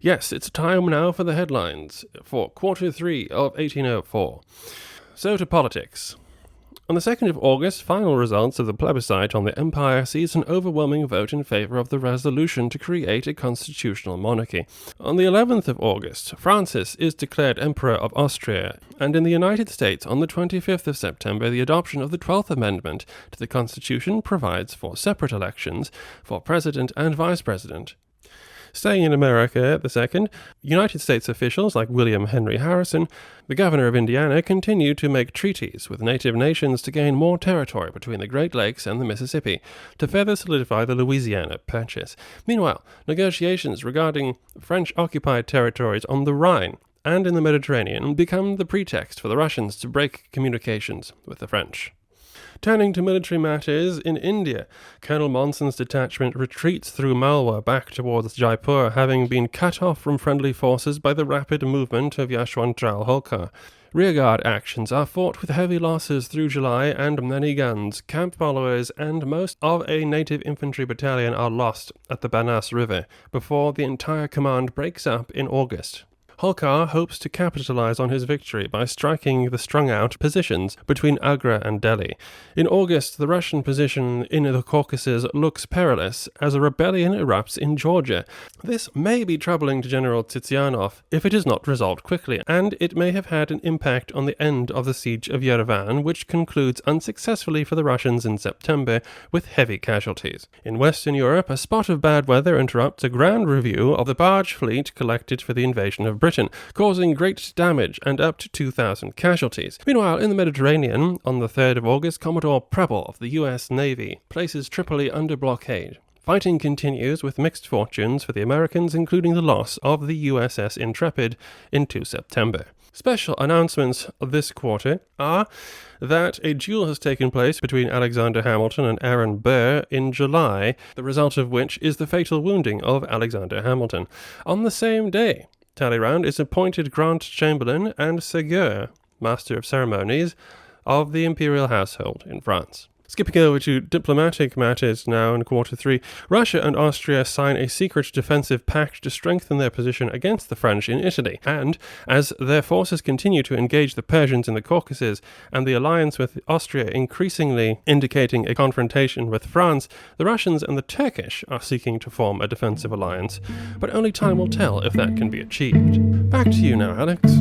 Yes, it's time now for the headlines for quarter 3 of 1804. So to politics. On the 2nd of August, final results of the plebiscite on the Empire sees an overwhelming vote in favour of the resolution to create a constitutional monarchy. On the 11th of August, Francis is declared Emperor of Austria, and in the United States on the 25th of September, the adoption of the 12th Amendment to the Constitution provides for separate elections for President and Vice President. Staying in America at the second, United States officials like William Henry Harrison, the governor of Indiana, continue to make treaties with native nations to gain more territory between the Great Lakes and the Mississippi, to further solidify the Louisiana Purchase. Meanwhile, negotiations regarding French-occupied territories on the Rhine and in the Mediterranean become the pretext for the Russians to break communications with the French. Turning to military matters, in India, Colonel Monson's detachment retreats through Malwa back towards Jaipur, having been cut off from friendly forces by the rapid movement of Yashwantrao Holkar. Rearguard actions are fought with heavy losses through July, and many guns, camp followers, and most of a native infantry battalion are lost at the Banas River, before the entire command breaks up in August. Holkar hopes to capitalize on his victory by striking the strung-out positions between Agra and Delhi. In August, the Russian position in the Caucasus looks perilous as a rebellion erupts in Georgia. This may be troubling to General Tsyanov if it is not resolved quickly, and it may have had an impact on the end of the siege of Yerevan, which concludes unsuccessfully for the Russians in September with heavy casualties. In Western Europe, a spot of bad weather interrupts a grand review of the barge fleet collected for the invasion of Britain, causing great damage and up to 2,000 casualties. Meanwhile, in the Mediterranean, on the 3rd of August, Commodore Preble of the U.S. Navy places Tripoli under blockade. Fighting continues with mixed fortunes for the Americans, including the loss of the USS Intrepid into September. Special announcements of this quarter are that a duel has taken place between Alexander Hamilton and Aaron Burr in July, the result of which is the fatal wounding of Alexander Hamilton. On the same day, Talleyrand is appointed Grand Chamberlain and Ségur, Master of Ceremonies, of the imperial household in France. Skipping over to diplomatic matters now in quarter 3, Russia and Austria sign a secret defensive pact to strengthen their position against the French in Italy, and as their forces continue to engage the Persians in the Caucasus, and the alliance with Austria increasingly indicating a confrontation with France, the Russians and the Turkish are seeking to form a defensive alliance, but only time will tell if that can be achieved. Back to you now, Alex.